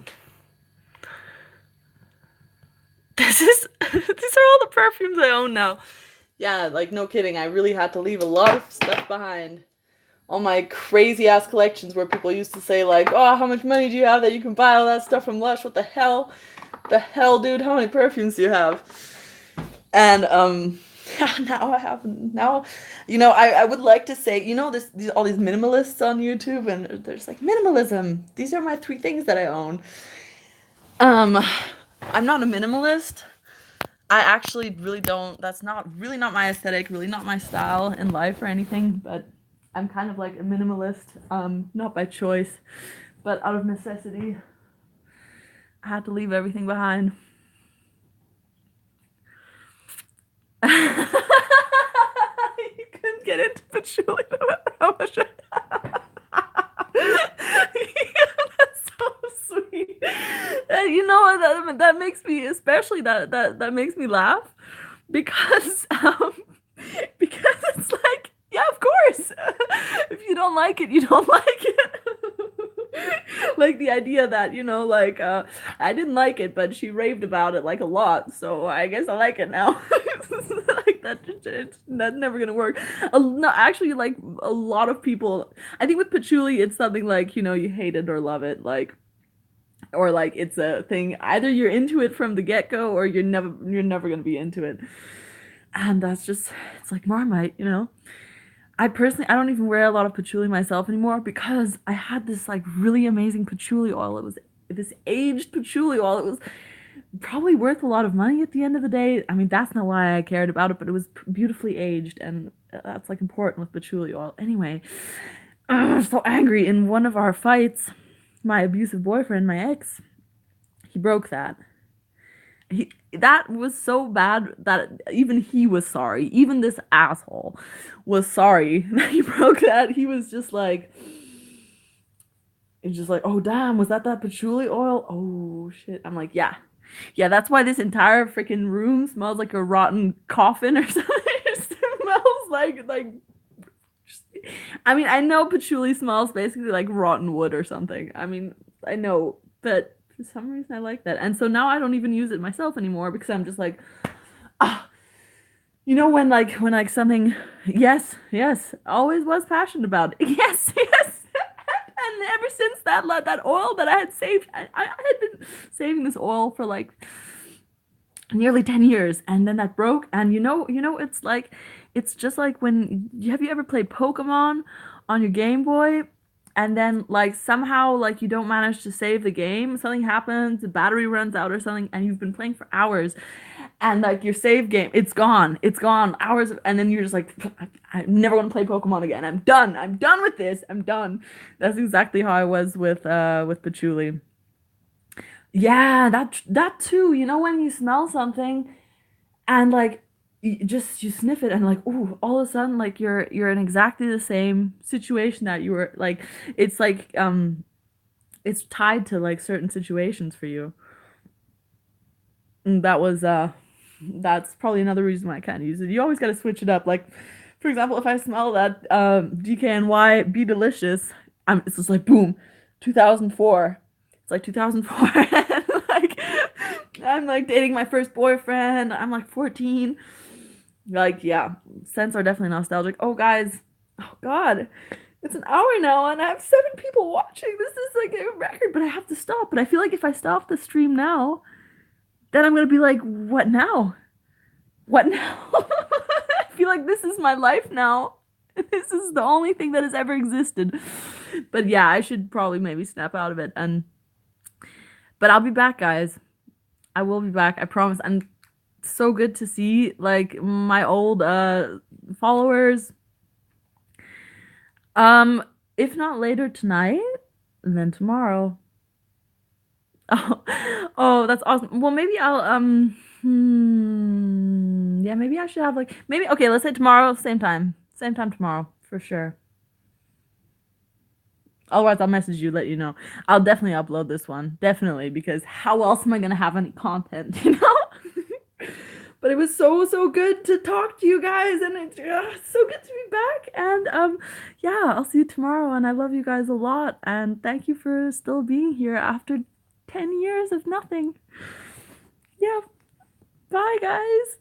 These are all the perfumes I own now. Yeah, like no kidding. I really had to leave a lot of stuff behind. All my crazy ass collections where people used to say like, "Oh, how much money do you have that you can buy all that stuff from Lush? What the hell? The hell, dude? How many perfumes do you have?" And now I would like to say, all these minimalists on YouTube, and there's like minimalism. These are my 3 things that I own. I'm not a minimalist. I actually really don't. That's really not my aesthetic, really not my style in life or anything. But I'm kind of like a minimalist, not by choice, but out of necessity. I had to leave everything behind. You couldn't get into patchouli no matter how much That's so sweet. That makes me, especially that makes me laugh because because it's like, yeah, of course. If you don't like it, you don't like it. Like the idea that, I didn't like it, but she raved about it like a lot, so I guess I like it now. Like that's never gonna work. No, actually, like a lot of people, I think with patchouli, it's something like, you hate it or love it. Like or like it's a thing. Either you're into it from the get-go or you're never gonna be into it. And that's just it's like Marmite, you know. I personally I don't even wear a lot of patchouli myself anymore because I had this like really amazing patchouli oil. It was this aged patchouli oil. It was probably worth a lot of money at the end of the day. I mean, that's not why I cared about it, but it was beautifully aged, and that's like important with patchouli oil. Anyway, I'm so angry. In one of our fights, my abusive boyfriend, my ex, he broke that. That was so bad that even he was sorry. Even this asshole was sorry that he broke that. He was just like, it's just like, oh damn, was that patchouli oil? Oh shit. I'm like, yeah, yeah. That's why this entire freaking room smells like a rotten coffin or something. It smells like. I mean, I know patchouli smells basically like rotten wood or something. I mean, I know, but for some reason I like that. And so now I don't even use it myself anymore because I'm just like, ah, you know, when something, yes, yes, always was passionate about it. Yes, yes. And ever since that oil that I had saved, I had been saving this oil for like nearly 10 years, and then that broke. And it's like it's just like when have you ever played Pokemon on your Game Boy, and then like somehow like you don't manage to save the game, something happens, the battery runs out or something, and you've been playing for hours, and like your save game, it's gone hours, and then you're just like, I never want to play Pokemon again. I'm done with this. I'm done. That's exactly how I was with patchouli. Yeah, that too. You know, when you smell something and like you sniff it and like, ooh, all of a sudden like you're in exactly the same situation that you were like, it's like it's tied to like certain situations for you. And that's probably another reason why I can't use it. You always got to switch it up. Like, for example, if I smell that DKNY Be Delicious, it's just like boom, 2004. It's like 2004. Like I'm like dating my first boyfriend. I'm like 14. Like, yeah, scents are definitely nostalgic. Oh, guys, oh God, it's an hour now, and I have 7 people watching. This is like a record, but I have to stop. But I feel like if I stop the stream now, then I'm gonna be like, what now? What now? I feel like this is my life now. This is the only thing that has ever existed. But yeah, I should probably maybe snap out of it. But I'll be back, guys. I will be back. I promise. And so good to see like my old followers. Um, if not later tonight, then tomorrow. Oh, oh, that's awesome. Well, maybe I'll yeah, maybe I should have like maybe okay, let's say tomorrow, same time. Same time tomorrow, for sure. Otherwise, I'll message you, let you know. I'll definitely upload this one. Definitely, because how else am I gonna have any content, you know? But it was so, so good to talk to you guys, and it's so good to be back. And yeah, I'll see you tomorrow, and I love you guys a lot. And thank you for still being here after 10 years of nothing. Yeah, bye, guys.